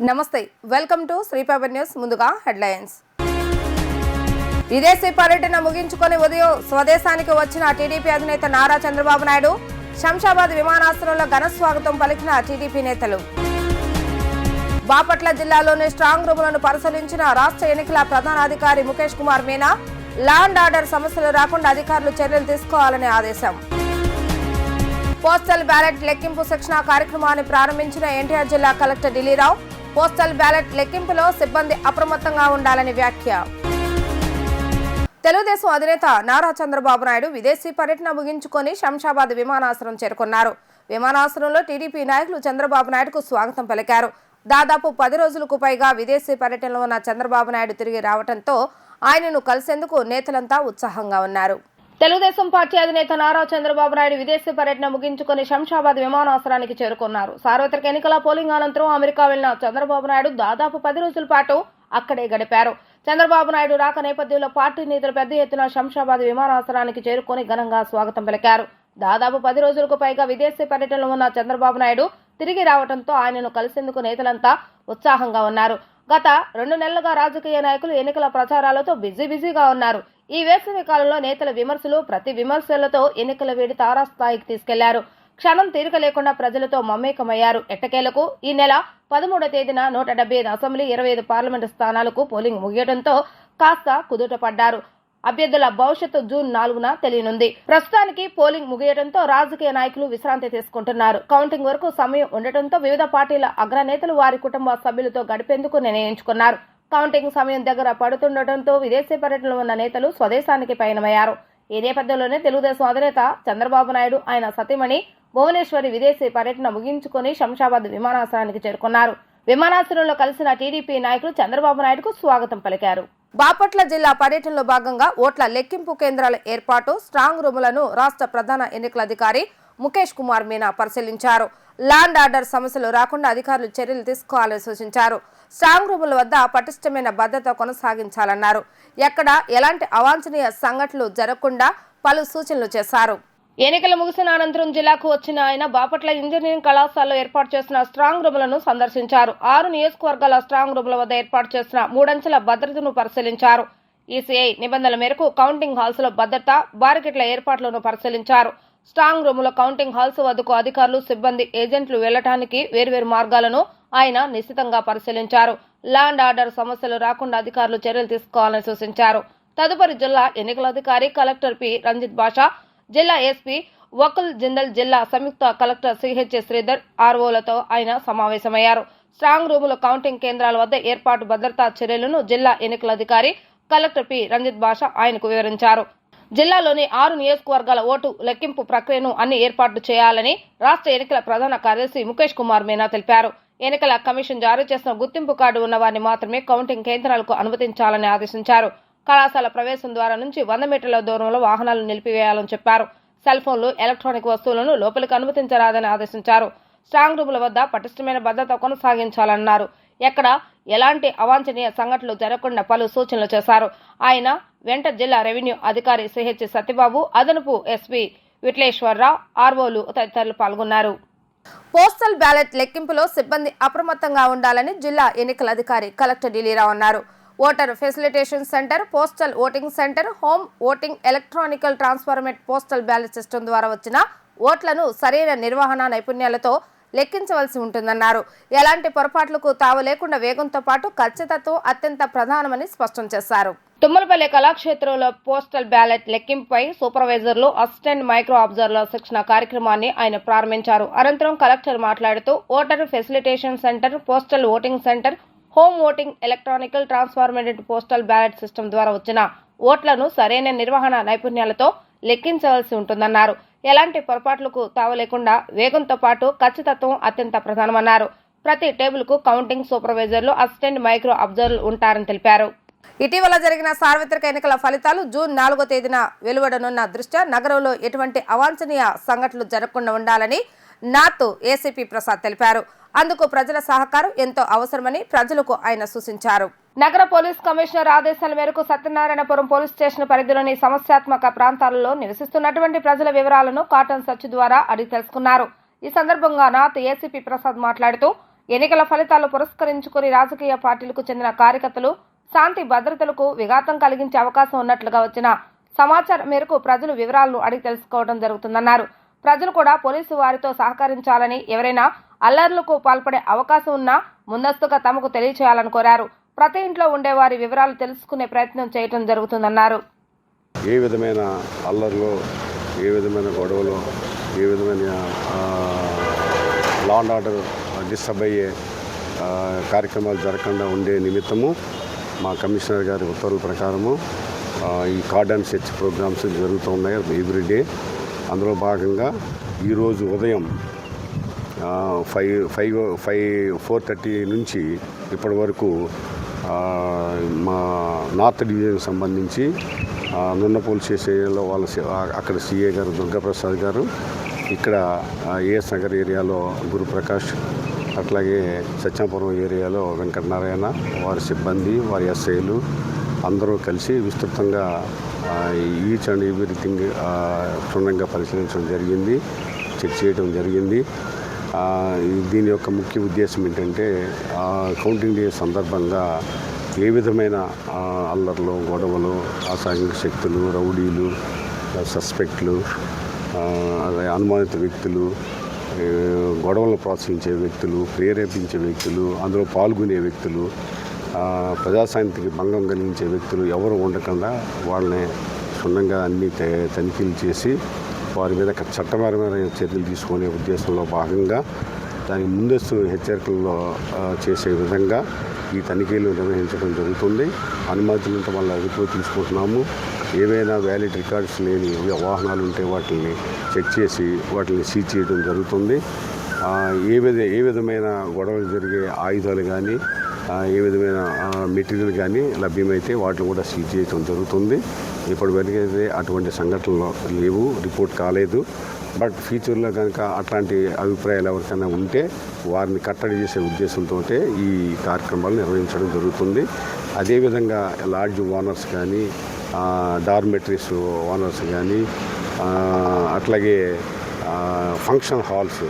నమస్తే, welcome to శ్రీపవర్ news. ముందుగా headlines. విదేశీ పర్యటన ముగించుకొని ఉదయం స్వదేశానికి వచ్చిన టీడీపీ అధినేత నారా చంద్రబాబు నాయుడు శంషాబాద్ విమానాశ్రయంలో ఘన స్వాగతం పలికిన టీడీపీ నేతలు. బాపట్ల జిల్లాలోని స్ట్రాంగ్ రూములను పరిశీలించిన రాష్ట్ర ఎన్నికల ప్రధానాధికారి Mukesh Kumar Meena law and order సమస్యలు రాకుండా అధికారులు చర్యలు తీసుకోవాలని ఆదేశం. పోస్టల్ బ్యాలెట్ లెక్కింపు శిక్షణ కార్యక్రమాన్ని ప్రారంభించిన ఎన్టీఆర్ జిల్లా కలెక్టర్ ఢిల్లీరావు పోస్టల్ బ్యాలెట్ లెక్కింపులో సిబ్బంది అప్రమత్తంగా ఉండాలని వ్యాఖ్య. తెలుగుదేశం అధినేత నారా చంద్రబాబు నాయుడు విదేశీ పర్యటన ముగించుకొని శంషాబాద్ విమానాశ్రయం చేరుకున్నారు. విమానాశ్రయంలో టీడీపీ నాయకులు చంద్రబాబు నాయుడుకు స్వాగతం పలికారు. దాదాపు 10 రోజులకు పైగా విదేశీ పర్యటనలో ఉన్న చంద్రబాబు నాయుడు తిరిగి రావడంతో ఆయనను కలిసేందుకు నేతలంతా ఉత్సాహంగా ఉన్నారు. తెలుగుదేశం పార్టీ అధినేత నారా చంద్రబాబు నాయుడు విదేశీ పర్యటన ముగించుకొని శంషాబాద్ విమానాశ్రయానికి చేరుకున్నారు. సార్వత్రిక ఎన్నికల పోలింగ్ అనంతరం అమెరికా వెళ్లిన చంద్రబాబు నాయుడు దాదాపు 10 రోజుల పాటు అక్కడే గడిపారు. చంద్రబాబు నాయుడు రాక నేపథ్యంలో పార్టీ నేతలు పెద్ద ఎత్తున శంషాబాద్ విమానాశ్రయానికి చేరుకొని ఘనంగా స్వాగతం పలికారు. దాదాపు 10 రోజులకు పైగా విదేశీ పర్యటనలో ఉన్న చంద్రబాబు నాయుడు తిరిగి రావడంతో ఆయనను కలిసేందుకు నేతలంతా ఉత్సాహంగా ఉన్నారు. గత 2 నెలలుగా రాజకీయ నాయకులు ఎన్నికల ప్రచారాలతో బిజీగా ఉన్నారు. ఈ వేసవి కాలంలో నేతల విమర్శలు ప్రతి విమర్శలతో ఎన్నికల వేడి తారాస్థాయికి తీసుకెళ్లారు. క్షణం తీరిక లేకుండా ప్రజలతో మమేకమయ్యారు. ఎట్టకేలకు ఈ నెల 13వ తేదీన 175 అసెంబ్లీ 25 పార్లమెంటు స్థానాలకు పోలింగ్ ముగియడంతో కాస్త కుదుట పడ్డారు. అభ్యర్థుల భవిష్యత్తు జూన్ 4న తెలియనుంది. ప్రస్తుతానికి పోలింగ్ ముగియడంతో రాజకీయ నాయకులు విశ్రాంతి తీసుకుంటున్నారు. కౌంటింగ్ వరకు సమయం ఉండటంతో వివిధ పార్టీల అగ్రనేతలు వారి కుటుంబ సభ్యులతో గడిపేందుకు నిర్ణయించుకున్నారు. కౌంటింగ్ సమయం దగ్గర పడుతుండటంతో విదేశీ పర్యటనలో ఉన్న నేతలు స్వదేశానికి పయనమయ్యారు. ఈ నేపథ్యంలోనే తెలుగుదేశం అధినేత చంద్రబాబు నాయుడు ఆయన సతీమణి భువనేశ్వరి విదేశీ పర్యటన ముగించుకొని శంషాబాద్ విమానాశ్రయానికి చేరుకున్నారు. విమానాశ్రయంలో కలిసిన టీడీపీ నాయకులు చంద్రబాబు నాయుడుకు స్వాగతం పలికారు. బాపట్ల జిల్లా పర్యటనలో భాగంగా ఓట్ల లెక్కింపు కేంద్రాల ఏర్పాటు, స్ట్రాంగ్ రూములను రాష్ట్ర ప్రధాన ఎన్నికల అధికారి ముఖేష్ కుమార్ మీనా పరిశీలించారు. లా అండ్ ఆర్డర్ సమస్యలు రాకుండా అధికారులు చర్యలు తీసుకోవాలని సూచించారు. స్ట్రాంగ్ రూముల వద్ద పటిష్టమైన భద్రత కొనసాగించాలన్నారు. ఎక్కడ ఎలాంటి అవాంఛనీయ సంఘటనలు జరగకుండా పలు సూచనలు చేశారు. ఎన్నికలు ముగిసిన అనంతరం జిల్లాకు వచ్చిన ఆయన బాపట్ల ఇంజనీరింగ్ కళాశాలలో ఏర్పాటు చేసిన స్ట్రాంగ్ రూములను సందర్శించారు. 6 నియోజకవర్గాల స్ట్రాంగ్ రూముల వద్ద ఏర్పాటు చేసిన 3 అంచెల భద్రతను పరిశీలించారు. ఈసీఐ నిబంధనల మేరకు కౌంటింగ్ హాల్స్ లో భద్రత, బారికెట్ల ఏర్పాట్లను పరిశీలించారు. స్ట్రాంగ్ రూముల కౌంటింగ్ హాల్స్ వద్దకు అధికారులు, సిబ్బంది, ఏజెంట్లు వెళ్లడానికి వేర్వేరు మార్గాలను ఆయన నిశితంగా పరిశీలించారు. లా అండ్ ఆర్డర్ సమస్యలు రాకుండా అధికారులు చర్యలు తీసుకోవాలని సూచించారు. తదుపరి జిల్లా ఎన్నికల అధికారి కలెక్టర్ పి రంజిత్ బాషా, జిల్లా ఎస్పీ వకుల్ జిందల్, జిల్లా సంయుక్త కలెక్టర్ సిహెచ్ శ్రీధర్, ఆర్ఓలతో ఆయన సమావేశమయ్యారు. స్ట్రాంగ్ రూముల కౌంటింగ్ కేంద్రాల వద్ద ఏర్పాటు భద్రతా చర్యలను జిల్లా ఎన్నికల అధికారి కలెక్టర్ పి రంజిత్ బాషా ఆయనకు వివరించారు. జిల్లాలోని 6 నియోజకవర్గాల ఓటు లెక్కింపు ప్రక్రియను అన్ని ఏర్పాట్లు చేయాలని రాష్ట్ర ఎన్నికల ప్రధాన కార్యదర్శి ముఖేష్ కుమార్ మీనా తెలిపారు. ఎన్నికల కమిషన్ జారీ చేసిన గుర్తింపు కార్డు ఉన్న వారిని మాత్రమే కౌంటింగ్ కేంద్రాలకు అనుమతించాలని ఆదేశించారు. కళాశాల ప్రవేశం ద్వారా నుంచి 100 మీటర్ల దూరంలో వాహనాలు నిలిపివేయాలని చెప్పారు. సెల్ ఫోన్లు, ఎలక్ట్రానిక్ వస్తువులను లోపలికి అనుమతించరాదని ఆదేశించారు. స్ట్రాంగ్ రూముల వద్ద పటిష్టమైన భద్రత కొనసాగించాలన్నారు. ఎక్కడ ఎలాంటి అవాంఛనీయ సంఘటనలు జరగకుండా పలు సూచనలు చేశారు. ఆయన వెంట జిల్లా రెవెన్యూ అధికారి సిహెచ్ సత్యబాబు, అదనపు ఎస్పీ విట్లేశ్వరరావు, ఆర్ఓలు తదితరులు పాల్గొన్నారు. పోస్టల్ బ్యాలెట్ లెక్కింపులో సిబ్బంది అప్రమత్తంగా ఉండాలని జిల్లా ఎన్నికల అధికారి కలెక్టర్ ఢిల్లీరావు అన్నారు. Voter facilitation centre, postal voting centre, home voting, electronically transmitted postal ballot system ద్వారా వచ్చిన ఓట్లను సరైన నిర్వహణ నైపుణ్యాలతో లెక్కించవలసి ఉంటుందన్నారు. ఎలాంటి పొరపాట్లకు తావు లేకుండా వేగంతో పాటు ఖచ్చితత్వం అత్యంత ప్రధానమని స్పష్టం చేశారు. తుమ్మలపల్లి కళాక్షేత్రంలో పోస్టల్ బ్యాలెట్ లెక్కింపుపై సూపర్వైజర్లు, అసిస్టెంట్ మైక్రో అబ్జర్వర్ల శిక్షణ కార్యక్రమాన్ని ఆయన ప్రారంభించారు. అనంతరం కలెక్టర్ మాట్లాడుతూ voter facilitation centre, postal voting centre, home voting, electronical transmitted postal ballot system ద్వారా వచ్చిన ఓట్లను సరైన నిర్వహణ నైపుణ్యాలతో లెక్కించవలసి ఉంటుందన్నారు. ఎలాంటి పొరపాట్లకు తావలేకుండా వేగంతో పాటు ఖచ్చితత్వం అత్యంత ప్రధానమన్నారు. ప్రతి టేబుల్కు కౌంటింగ్ సూపర్వైజర్లు, అసిస్టెంట్ మైక్రో అబ్జర్వర్లు ఉంటారని తెలిపారు. ఇటీవల జరిగిన సార్వత్రిక ఎన్నికల ఫలితాలు జూన్ 4వ తేదీన వెలువడనున్న దృష్ట్యా నగరంలో ఎటువంటి అవాంఛనీయ సంఘటనలు జరగకుండా ఉండాలని నార్త్ ఏసీపీ ప్రసాద్ తెలిపారు. అందుకు ప్రజల సహకారం ఎంతో అవసరమని ప్రజలకు ఆయన సూచించారు. నగర పోలీస్ కమిషనర్ ఆదేశాల మేరకు సత్యనారాయణపురం పోలీస్ స్టేషన్ పరిధిలోని సమస్యాత్మక ప్రాంతాలలో నివసిస్తున్నటువంటి ప్రజల వివరాలను కాటన్ సర్చ్ ద్వారా అడిగి తెలుసుకున్నారు. ఈ సందర్భంగా నార్త్ ఏసీపీ ప్రసాద్ మాట్లాడుతూ ఎన్నికల ఫలితాలు పురస్కరించుకుని రాజకీయ పార్టీలకు చెందిన కార్యకర్తలు శాంతి భద్రతలకు విఘాతం కలిగించే అవకాశం ఉన్నట్లుగా వచ్చిన సమాచారం మేరకు ప్రజలు వివరాలను అడిగి తెలుసుకోవడం జరుగుతుందన్నారు. ప్రజలు కూడా పోలీసు వారితో సహకరించాలని, ఎవరైనా అల్లర్లకు పాల్పడే అవకాశం ఉన్నా ముందస్తుగా తమకు తెలియచేయాలని కోరారు. ప్రతి ఇంట్లో ఉండే వారి వివరాలు తెలుసుకునే ప్రయత్నం చేయడం జరుగుతుందన్నారు. ఏ విధమైన అల్లర్లు, ఏ విధమైన గొడవలు, ఏ విధమైన లా అండ్ ఆర్డర్ డిస్టర్బ్ అయ్యే కార్యక్రమాలు జరగకుండా ఉండే నిమిత్తము మా కమిషనర్ గారి ఉత్తర్వుల ప్రకారము ఈ కార్డన్ సెర్చ్ ప్రోగ్రామ్స్ జరుగుతూ ఉన్నాయి ఎవ్రీడే. అందులో భాగంగా ఈరోజు ఉదయం 4:30 నుంచి ఇప్పటి వరకు మా నార్త్ డివిజన్కి సంబంధించి నున్న పోలీస్ స్టేషన్లో వాళ్ళ అక్కడ సిఏ గారు దుర్గాప్రసాద్ గారు, ఇక్కడ ఏఎస్ నగర్ ఏరియాలో గురుప్రకాష్, అట్లాగే సత్యాపురం ఏరియాలో వెంకటనారాయణ, వారి సిబ్బంది, వారి ఎస్ఐలు అందరూ కలిసి విస్తృతంగా ఈచ్ అండ్ ఎవ్రీథింగ్ క్షుణ్ణంగా పరిశీలించడం జరిగింది, చెక్ చేయడం జరిగింది. దీని యొక్క ముఖ్య ఉద్దేశం ఏంటంటే కౌంటింగ్ డే సందర్భంగా ఏ విధమైన అల్లర్లు, గొడవలు, అసాంఘిక శక్తులు, రౌడీలు, సస్పెక్ట్లు, అనుమానిత వ్యక్తులు, గొడవలను ప్రోత్సహించే వ్యక్తులు, ప్రేరేపించే వ్యక్తులు, అందులో పాల్గొనే వ్యక్తులు, ప్రజాశాంతికి భంగం కలిగించే వ్యక్తులు ఎవరు ఉండకుండా వాళ్ళని క్షుణ్ణంగా అన్ని తనిఖీలు చేసి వారి మీద చట్టపరమైన చర్యలు తీసుకునే ఉద్దేశంలో భాగంగా దానికి ముందస్తు హెచ్చరికల్లో చేసే విధంగా ఈ తనిఖీలు నిర్వహించడం జరుగుతుంది. అనుమతులంతా వాళ్ళ అదుపులో తీసుకుంటున్నాము. ఏవైనా వ్యాలిడ్ రికార్డ్స్ లేని వాహనాలు ఉంటే వాటిని చెక్ చేసి వాటిని సీజ్ చేయడం జరుగుతుంది. ఏ విధమైన గొడవలు జరిగే ఆయుధాలు కానీ, ఏ విధమైన మెటీరియల్ కానీ లభ్యమైతే వాటిని కూడా సీజ్ చేయడం జరుగుతుంది. ఇప్పటి వరకైతే అటువంటి సంఘటనలు లేవు, రిపోర్ట్ కాలేదు. బట్ ఫ్యూచర్లో కనుక అట్లాంటి అభిప్రాయాలు ఎవరికైనా ఉంటే వారిని కట్టడి చేసే ఉద్దేశంతో ఈ కార్యక్రమాలు నిర్వహించడం జరుగుతుంది. అదేవిధంగా లాడ్జ్ ఓనర్స్ కానీ, డార్మెటరీస్ ఓనర్స్ కానీ, అట్లాగే ఫంక్షన్ హాల్స్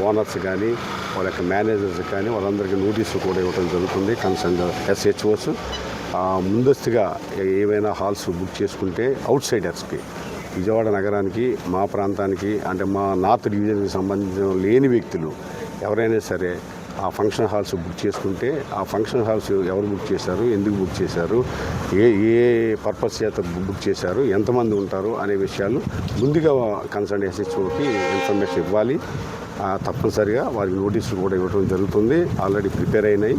ఓనర్స్ కానీ, వాళ్ళ యొక్క మేనేజర్స్ కానీ వాళ్ళందరికీ నోటీసులు కూడా ఇవ్వడం జరుగుతుంది. కన్సర్న్ SHOs ముందస్తుగా ఏవైనా హాల్స్ బుక్ చేసుకుంటే అవుట్ సైడర్స్కి, విజయవాడ నగరానికి, మా ప్రాంతానికి, అంటే మా నార్త్ డివిజన్కి సంబంధించిన లేని వ్యక్తులు ఎవరైనా సరే ఆ ఫంక్షన్ హాల్స్ బుక్ చేసుకుంటే ఆ ఫంక్షన్ హాల్స్ ఎవరు బుక్ చేశారు, ఎందుకు బుక్ చేశారు, ఏ పర్పస్ చేత బుక్ చేశారు, ఎంతమంది ఉంటారు అనే విషయాలు ముందుగా కన్సర్న్ SHOకి ఇన్ఫర్మేషన్ ఇవ్వాలి. తప్పనిసరిగా వారికి నోటీసులు కూడా ఇవ్వడం జరుగుతుంది. ఆల్రెడీ ప్రిపేర్ అయినాయి.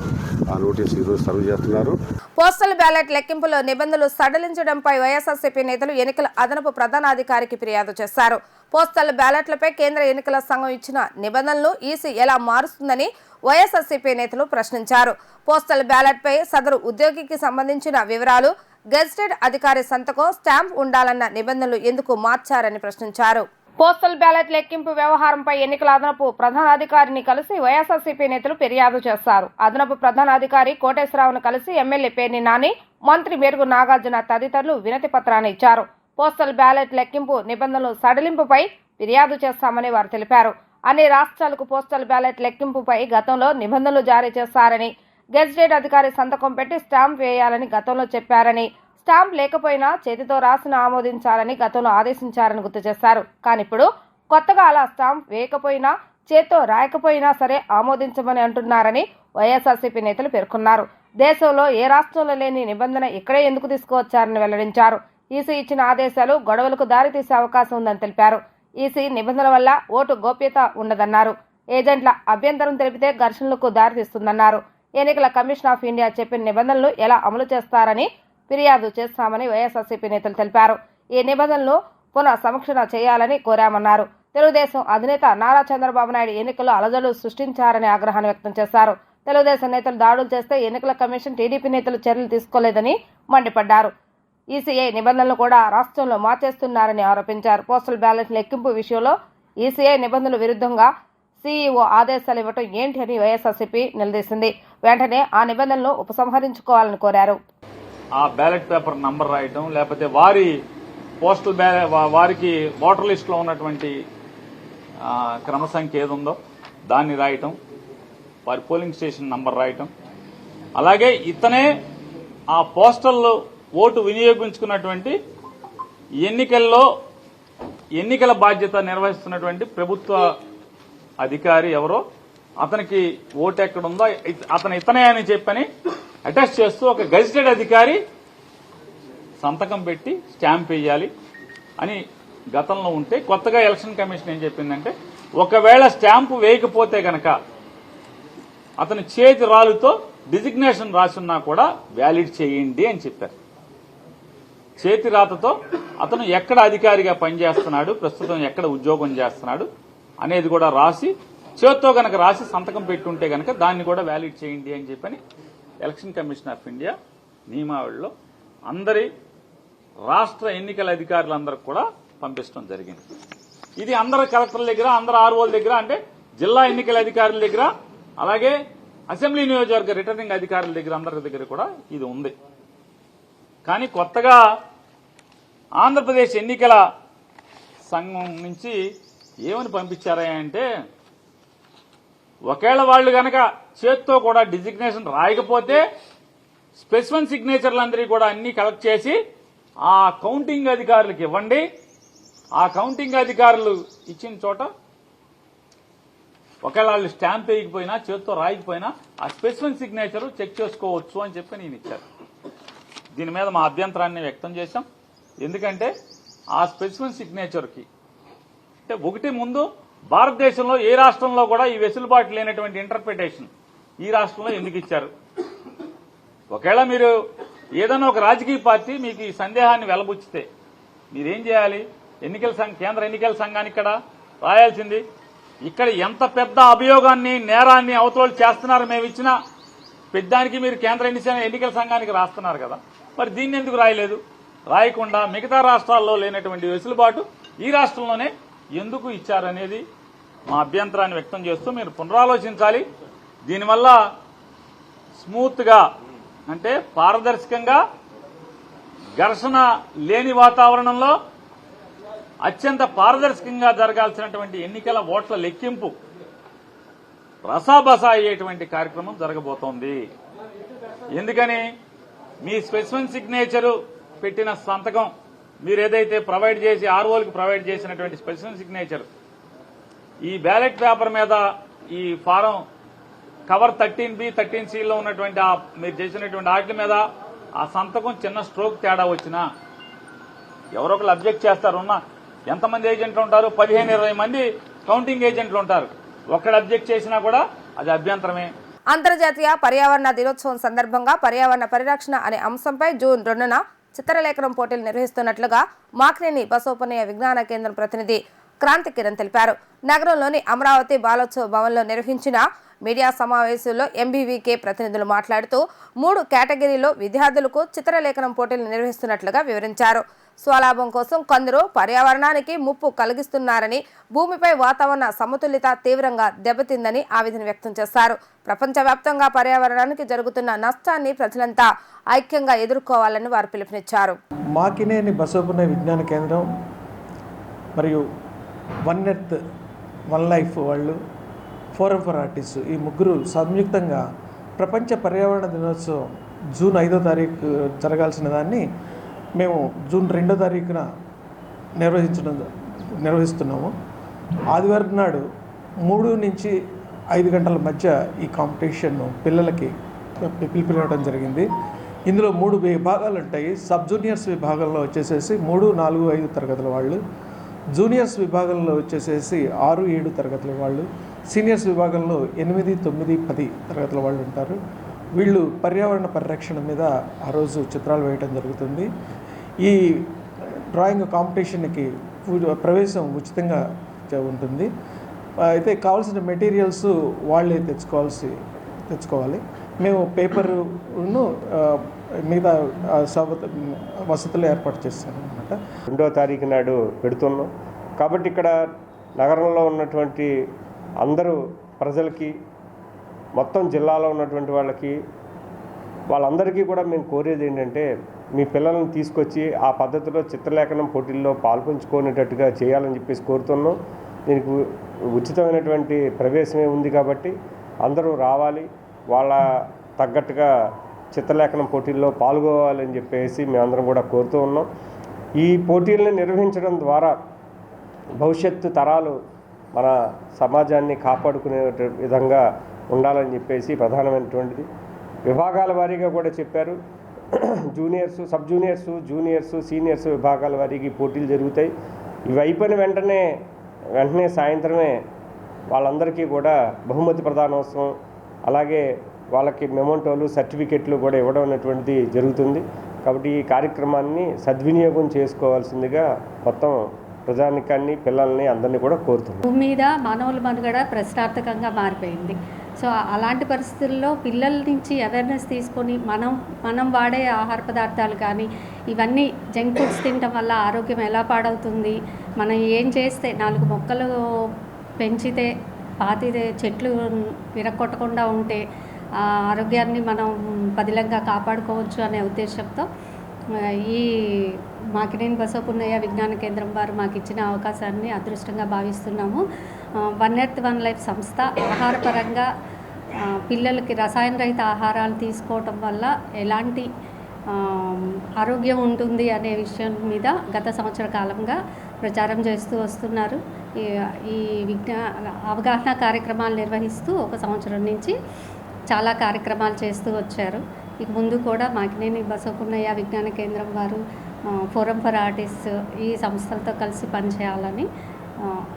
ఆ నోటీసులు ఈరోజు సర్వ్ చేస్తున్నారు. పోస్టల్ బ్యాలెట్ లెక్కింపులో నిబంధనలు సడలించడంపై వైఎస్ఆర్సీపీ నేతలు ఎన్నికల అదనపు ప్రధానాధికారికి ఫిర్యాదు చేశారు. పోస్టల్ బ్యాలెట్లపై కేంద్ర ఎన్నికల సంఘం ఇచ్చిన నిబంధనలు ఈసీ ఎలా మారుస్తుందని వైఎస్ఆర్సీపీ నేతలు ప్రశ్నించారు. పోస్టల్ బ్యాలెట్పై సదరు ఉద్యోగికి సంబంధించిన వివరాలు, గెజిటెడ్ అధికారి సంతకం, స్టాంప్ ఉండాలన్న నిబంధనలు ఎందుకు మార్చారని ప్రశ్నించారు. పోస్టల్ బ్యాలెట్ లెక్కింపు వ్యవహారంపై ఎన్నికల అదనపు ప్రధానాధికారిని కలిసి వైఎస్ఆర్సీపీ నేతలు ఫిర్యాదు చేశారు. అదనపు ప్రధానాధికారి కోటేశ్వరరావును కలిసి ఎమ్మెల్యే పేర్ని నాని, మంత్రి మేరుగు నాగార్జున తదితరులు వినతి పత్రాన్ని ఇచ్చారు. పోస్టల్ బ్యాలెట్ లెక్కింపు నిబంధనలు సడలింపుపై ఫిర్యాదు చేస్తామని వారు తెలిపారు. అన్ని రాష్ట్రాలకు పోస్టల్ బ్యాలెట్ లెక్కింపుపై గతంలో నిబంధనలు జారీ చేశారని, గెజిటెడ్ అధికారి సంతకం పెట్టి స్టాంప్ వేయాలని గతంలో చెప్పారని, స్టాంప్ లేకపోయినా చేతితో రాసిన ఆమోదించాలని గతంలో ఆదేశించారని గుర్తు చేశారు. కానీ ఇప్పుడు కొత్తగా అలా స్టాంప్ వేయకపోయినా, చేతితో రాయకపోయినా సరే ఆమోదించమని అంటున్నారని వైఎస్ఆర్సీపీ నేతలు పేర్కొన్నారు. దేశంలో ఏ రాష్ట్రంలో లేని నిబంధన ఇక్కడే ఎందుకు తీసుకువచ్చారని వెల్లడించారు. ఈసీ ఇచ్చిన ఆదేశాలు గొడవలకు దారితీసే అవకాశం ఉందని తెలిపారు. ఈసీ నిబంధనల వల్ల ఓటు గోప్యత ఉండదన్నారు. ఏజెంట్ల అభ్యంతరం తెలిపితే ఘర్షణలకు దారితీస్తుందన్నారు. ఎన్నికల కమిషన్ ఆఫ్ ఇండియా చెప్పిన నిబంధనలు ఎలా అమలు చేస్తారని ఫిర్యాదు చేస్తామని వైఎస్ఆర్సీపీ నేతలు తెలిపారు. ఈ నిబంధనలు పునః సమీక్ష చేయాలని కోరామన్నారు. తెలుగుదేశం అధినేత నారా చంద్రబాబు నాయుడు ఎన్నికల్లో అలజడులు సృష్టించారని ఆగ్రహాన్ని వ్యక్తం చేశారు. తెలుగుదేశం నేతలు దాడులు చేస్తే ఎన్నికల కమిషన్, టీడీపీ నేతలు చర్యలు తీసుకోలేదని మండిపడ్డారు. ఈసీఐ నిబంధనలు కూడా రాష్ట్రంలో మార్చేస్తున్నారని ఆరోపించారు. పోస్టల్ బ్యాలెట్ లెక్కింపు విషయంలో ఈసీఐ నిబంధనల విరుద్ధంగా సీఈఓ ఆదేశాలు ఇవ్వటం ఏంటి అని వైఎస్ఆర్సీపీ నిలదీసింది. వెంటనే ఆ నిబంధనలను ఉపసంహరించుకోవాలని కోరారు. ఆ బ్యాలెట్ పేపర్ నంబర్ రాయటం, లేకపోతే వారి పోస్టల్ వారికి ఓటర్ లిస్టులో ఉన్నటువంటి క్రమ సంఖ్య ఏది ఉందో దాన్ని రాయటం, వారి పోలింగ్ స్టేషన్ నంబర్ రాయటం, అలాగే ఇతనే ఆ పోస్టల్ ఓటు వినియోగించుకున్నటువంటి ఎన్నికల బాధ్యత నిర్వహిస్తున్నటువంటి ప్రభుత్వ అధికారి ఎవరో అతనికి ఓటు ఎక్కడుందో ఇతనే అని చెప్పని అటాచ్ చేస్తూ ఒక గెజిటెడ్ అధికారి సంతకం పెట్టి స్టాంప్ వేయాలి అని గతంలో ఉంటే, కొత్తగా ఎలక్షన్ కమిషన్ ఏం చెప్పిందంటే ఒకవేళ స్టాంపు వేయకపోతే గనక అతని చేతి రాలుతో డిజిగ్నేషన్ రాసున్నా కూడా వ్యాలిడ్ చేయండి అని చెప్పారు. చేతి రాతతో అతను ఎక్కడ అధికారిగా పనిచేస్తున్నాడు, ప్రస్తుతం ఎక్కడ ఉద్యోగం చేస్తున్నాడు అనేది కూడా రాసి చేత్తో గనక రాసి సంతకం పెట్టుంటే గనక దాన్ని కూడా వ్యాలిడ్ చేయండి అని చెప్పని ఎలక్షన్ కమిషన్ ఆఫ్ ఇండియా నియమావళిలో అందరి రాష్ట్ర ఎన్నికల అధికారులందరికీ కూడా పంపించడం జరిగింది. ఇది అందరు కలెక్టర్ల దగ్గర, అందరు ఆర్ఓల దగ్గర, అంటే జిల్లా ఎన్నికల అధికారుల దగ్గర, అలాగే అసెంబ్లీ నియోజకవర్గ రిటర్నింగ్ అధికారుల దగ్గర, అందరి దగ్గర కూడా ఇది ఉంది. కానీ కొత్తగా ఆంధ్రప్రదేశ్ ఎన్నికల సంఘం నుంచి ఏమని పంపించారా అంటే, ఒకవేళ వాళ్ళు గనక చేత్తో కూడా డిజిగ్నేషన్ రాయకపోతే స్పెసిఫిక్ సిగ్నేచర్లందరికీ కూడా అన్ని కలెక్ట్ చేసి ఆ కౌంటింగ్ అధికారులకు ఇవ్వండి. ఆ కౌంటింగ్ అధికారులు ఇచ్చిన చోట ఒకవేళ వాళ్ళు స్టాంప్ వేయకపోయినా, చేత్తో రాయకపోయినా ఆ స్పెసిఫిక్ సిగ్నేచర్ చెక్ చేసుకోవచ్చు అని చెప్పి నేను ఇచ్చారు. దీని మీద మా అభ్యంతరాన్ని వ్యక్తం చేశాం. ఎందుకంటే ఆ స్పెసిఫిక్ సిగ్నేచర్కి అంటే ఒకటి ముందు భారతదేశంలో ఏ రాష్ట్రంలో కూడా ఈ వెసులుబాటు లేనటువంటి ఇంటర్ప్రిటేషన్ ఈ రాష్ట్రంలో ఎందుకు ఇచ్చారు? ఒకవేళ మీరు ఏదైనా ఒక రాజకీయ పార్టీ మీకు ఈ సందేహాన్ని వెలబుచ్చితే మీరేం చేయాలి? కేంద్ర ఎన్నికల సంఘానికి ఇక్కడ రాయాల్సింది, ఇక్కడ ఎంత పెద్ద అభియోగాన్ని, నేరాన్ని అవతల చేస్తున్నారు, మేము ఇచ్చిన పెద్దానికి మీరు కేంద్ర ఎన్నికల సంఘానికి రాస్తున్నారు కదా, మరి దీన్ని ఎందుకు రాయలేదు? రాయకుండా మిగతా రాష్ట్రాల్లో లేనటువంటి వెసులుబాటు ఈ రాష్ట్రంలోనే ఎందుకు ఇచ్చారనేది మా అభ్యంతరాన్ని వ్యక్తం చేస్తూ మీరు పునరాలోచించాలి. దీనివల్ల స్మూత్గా అంటే పారదర్శకంగా, ఘర్షణ లేని వాతావరణంలో అత్యంత పారదర్శకంగా జరగాల్సినటువంటి ఎన్నికల ఓట్ల లెక్కింపు రసాబసా అయ్యేటువంటి కార్యక్రమం జరగబోతోంది. ఎందుకని మీ స్పెసిఫిక్ సిగ్నేచరు పెట్టిన సంతకం మీరు ఏదైతే ప్రొవైడ్ చేసి ఆర్ఓలకు ప్రొవైడ్ చేసినటువంటి స్పెసిఫిక్ సిగ్నేచర్ ఈ బ్యాలెట్ పేపర్ మీద ఈ ఫారం కవర్ 13B 13Cలో ఉన్నటువంటి మీరు చేసినటువంటి వాటి మీద ఆ సంతకం చిన్న స్ట్రోక్ తేడా వచ్చినా ఎవరో ఒకరు అబ్జెక్ట్ చేస్తారు. ఎంతమంది ఏజెంట్లు ఉంటారు? 15-20 మంది కౌంటింగ్ ఏజెంట్లు ఉంటారు. ఒక్కడు అబ్జెక్ట్ చేసినా కూడా అది అభ్యంతరమే. అంతర్జాతీయ పర్యావరణ దినోత్సవం సందర్భంగా పర్యావరణ పరిరక్షణ అనే అంశంపై జూన్ 2న చిత్రలేఖనం పోటీలు నిర్వహిస్తున్నట్లుగా మాక్నేని బసోపనయ్య విజ్ఞాన కేంద్రం ప్రతినిధి క్రాంతి కిరణ్ తెలిపారు. నగరంలోని అమరావతి బాలోత్సవ భవన్లో నిర్వహించిన మీడియా సమావేశంలో ఎంబీవీకే ప్రతినిధులు మాట్లాడుతూ 3 కేటగిరీలో విద్యార్థులకు చిత్రలేఖనం పోటీలు నిర్వహిస్తున్నట్లుగా వివరించారు. స్వలాభం కోసం కొందరు పర్యావరణానికి ముప్పు కలిగిస్తున్నారని, భూమిపై వాతావరణ సమతుల్యత తీవ్రంగా దెబ్బతిందని ఆవేదన వ్యక్తం చేశారు. ప్రపంచవ్యాప్తంగా పర్యావరణానికి జరుగుతున్న నష్టాన్ని ప్రజలంతా ఐక్యంగా ఎదుర్కోవాలని వారు పిలుపునిచ్చారు. మాకినేని బసోపనయ్య విజ్ఞాన కేంద్రం మరియు వన్ ఎర్త్ వన్ లైఫ్ వాళ్ళు, ఫోరం ఫర్ ఆర్టిస్ట్ ఈ ముగ్గురు సంయుక్తంగా ప్రపంచ పర్యావరణ దినోత్సవం జూన్ 5వ తారీఖు జరగాల్సిన దాన్ని మేము జూన్ 2వ తారీఖున నిర్వహిస్తున్నాము. ఆదివారం నాడు 3 నుంచి 5 గంటల మధ్య ఈ కాంపిటీషన్ను పిల్లలకి పిలిపివ్వడం జరిగింది. ఇందులో 3 విభాగాలు ఉంటాయి. సబ్ జూనియర్స్ విభాగంలో వచ్చేసేసి 3, 4, 5 తరగతుల వాళ్ళు, జూనియర్స్ విభాగంలో వచ్చేసేసి 6, 7 తరగతుల వాళ్ళు, సీనియర్స్ విభాగంలో 8, 9, 10 తరగతుల వాళ్ళు ఉంటారు. వీళ్ళు పర్యావరణ పరిరక్షణ మీద ఆ రోజు చిత్రాలు వేయడం జరుగుతుంది. ఈ డ్రాయింగ్ కాంపిటీషన్కి ప్రవేశం ఉచితంగా ఉంటుంది. అయితే కావాల్సిన మెటీరియల్స్ వాళ్ళే తెచ్చుకోవాలి. మేము పేపరును మిగతా వసతులు ఏర్పాటు చేస్తాం అన్నమాట. 2వ తారీఖు నాడు పెడుతున్నాం కాబట్టి ఇక్కడ నగరంలో ఉన్నటువంటి అందరూ ప్రజలకి, మొత్తం జిల్లాలో ఉన్నటువంటి వాళ్ళందరికీ కూడా మేము కోరేది ఏంటంటే, మీ పిల్లలను తీసుకొచ్చి ఆ పద్ధతిలో చిత్రలేఖనం పోటీల్లో పాల్పంచుకునేటట్టుగా చేయాలని చెప్పేసి కోరుతున్నాం. దీనికి ఉచితమైనటువంటి ప్రవేశమే ఉంది కాబట్టి అందరూ రావాలి, వాళ్ళ తగ్గట్టుగా చిత్రలేఖనం పోటీల్లో పాల్గొవాలని చెప్పేసి మేమందరం కూడా కోరుతూ ఉన్నాం. ఈ పోటీలను నిర్వహించడం ద్వారా భవిష్యత్తు తరాలు మన సమాజాన్ని కాపాడుకునే విధంగా ఉండాలని చెప్పేసి ప్రధానమైనటువంటిది. విభాగాల వారీగా కూడా చెప్పారు. Juniors, sub juniors, juniors, seniors విభాగాల వారికి పోటీలు జరుగుతాయి. ఇవి అయిపోయిన వెంటనే సాయంత్రమే వాళ్ళందరికీ కూడా బహుమతి ప్రదానోత్సవం, అలాగే వాళ్ళకి మెమోంటోలు, సర్టిఫికెట్లు కూడా ఇవ్వడం అనేటువంటిది జరుగుతుంది. కాబట్టి ఈ కార్యక్రమాన్ని సద్వినియోగం చేసుకోవాల్సిందిగా మొత్తం ప్రజానికాన్ని, పిల్లల్ని అందరినీ కూడా కోరుతున్నాం. భూమి మీద మానవుల మనుగడ ప్రశ్నార్థకంగా మారిపోయింది. సో అలాంటి పరిస్థితుల్లో పిల్లల నుంచి అవేర్నెస్ తీసుకొని మనం వాడే ఆహార పదార్థాలు కానీ ఇవన్నీ జంక్ ఫుడ్స్ తినటం వల్ల ఆరోగ్యం ఎలా పాడవుతుంది, మనం ఏం చేస్తే 4 మొక్కలు పెంచితే పాతితే చెట్లు విరగొట్టకుండా ఉంటే ఆ ఆరోగ్యాన్ని మనం పదిలంగా కాపాడుకోవచ్చు అనే ఉద్దేశంతో ఈ మాకినేని బసవపున్నయ్య విజ్ఞాన కేంద్రం వారు మాకు ఇచ్చిన అవకాశాన్ని అదృష్టంగా భావిస్తున్నాము. వన్ ఎర్త్ వన్ లైఫ్ సంస్థ ఆహారపరంగా పిల్లలకి రసాయన రహిత ఆహారాలు తీసుకోవటం వల్ల ఎలాంటి ఆరోగ్యం ఉంటుంది అనే విషయం మీద గత సంవత్సర కాలంగా ప్రచారం చేస్తూ వస్తున్నారు. ఈ అవగాహన కార్యక్రమాలు నిర్వహిస్తూ 1 సంవత్సరం నుంచి చాలా కార్యక్రమాలు చేస్తూ వచ్చారు. ఇక ముందు కూడా మాకినేని బసవపున్నయ్య విజ్ఞాన కేంద్రం వారు ఫోరం ఫర్ ఆర్టిస్ట్ ఈ సంస్థలతో కలిసి పనిచేయాలని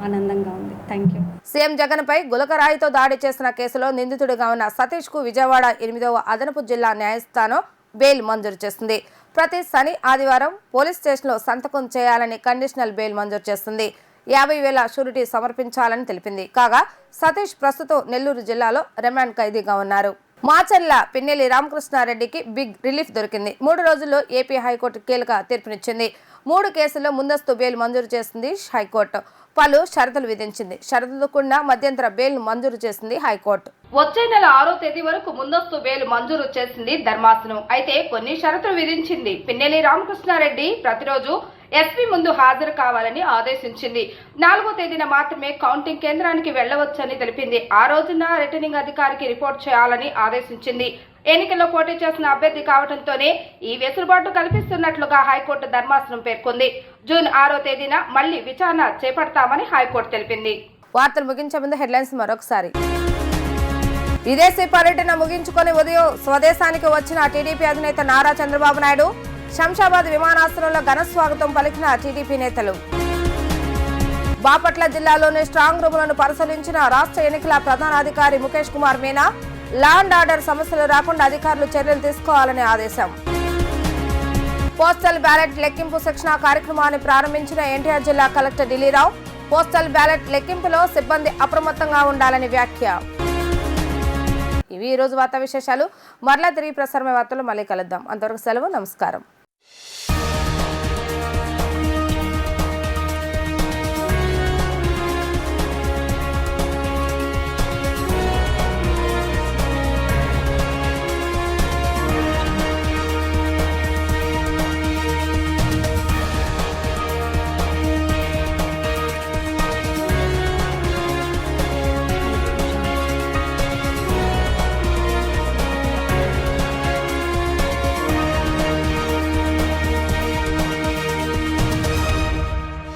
ఆనందంగా ఉంది. Thank you. సీఎం జగన్పై గులకరాయితో దాడి చేసిన కేసులో నిందితుడిగా ఉన్న సతీష్కు విజయవాడ 8వ అదనపు జిల్లా న్యాయస్థానం బెయిల్ మంజూరు చేస్తుంది. ప్రతి శని, ఆదివారం పోలీస్ స్టేషన్లో సంతకం చేయాలని కండిషనల్ బెయిల్ మంజూరు చేస్తుంది. 50,000 షూరిటీ సమర్పించాలని తెలిపింది. కాగా సతీష్ ప్రస్తుతం నెల్లూరు జిల్లాలో రిమాండ్ ఖైదీగా ఉన్నారు. మాచర్ల పిన్నెల్లి రామకృష్ణారెడ్డికి బిగ్ రిలీఫ్ దొరికింది. 3 రోజుల్లో ఏపీ హైకోర్టు కీలక తీర్పునిచ్చింది. 3 కేసుల్లో ముందస్తు బెయిల్ మంజూరు చేసింది హైకోర్టు. పలు షరతులు విధించింది. షరతులు కూడిన మధ్యంతర బెయిల్ మంజూరు చేసింది హైకోర్టు. వచ్చే నెల 6వ తేదీ వరకు ముందస్తు బెయిల్ మంజూరు చేసింది ధర్మాసనం. అయితే కొన్ని షరతులు విధించింది. పిన్నెల్లి రామకృష్ణారెడ్డి ప్రతిరోజు ఎస్పీ ముందు హాజరు కావాలని ఆదేశించింది. 4వ తేదీన మాత్రమే కౌంటింగ్ కేంద్రానికి వెళ్లవచ్చని తెలిపింది. ఆ రోజున రిటర్నింగ్ అధికారికి రిపోర్ట్ చేయాలని ఆదేశించింది. ఎన్నికల్లో పోటీ చేసిన అభ్యర్థి కావడంతోనే ఈ వెసులుబాటు కల్పిస్తున్నట్లుగా హైకోర్టు ధర్మాసనం పేర్కొంది. జూన్ 6వ తేదీన మళ్లీ విచారణ చేపడతామని హైకోర్టు తెలిపింది. వార్తలు ముగించే ముందు హెడ్లైన్స్ మరొకసారి. విదేశీ పర్యటన ముగించుకొని ఉదయం స్వదేశానికి వచ్చిన టీడీపీ అధినేత నారా చంద్రబాబు నాయుడు. శంషాబాద్ విమానాశ్రయంలో ఘన స్వాగతం పలికిన టీడీపీ నేతలు. బాపట్ల జిల్లాలోని స్ట్రాంగ్ రూములను పరిశీలించిన రాష్ట్ర ఎన్నికల ప్రధానాధికారి Mukesh Kumar Meena. Law and order సమస్యలు రాకుండా అధికారులు చర్యలు తీసుకోవాలని ఆదేశం. పోస్టల్ బ్యాలెట్ లెక్కింపు శిక్షణ కార్యక్రమాన్ని ప్రారంభించిన ఎన్టీఆర్ జిల్లా కలెక్టర్ ఢిల్లీరావు. పోస్టల్ బ్యాలెట్ లెక్కింపులో సిబ్బంది అప్రమత్తంగా ఉండాలని వ్యాఖ్య. ఇవి ఈ రోజు వార్తా విశేషాలు. మరలా తిరిగి ప్రసారమైన వార్తలు మళ్ళీ కలుద్దాం. అంతవరకు సెలవు. నమస్కారం.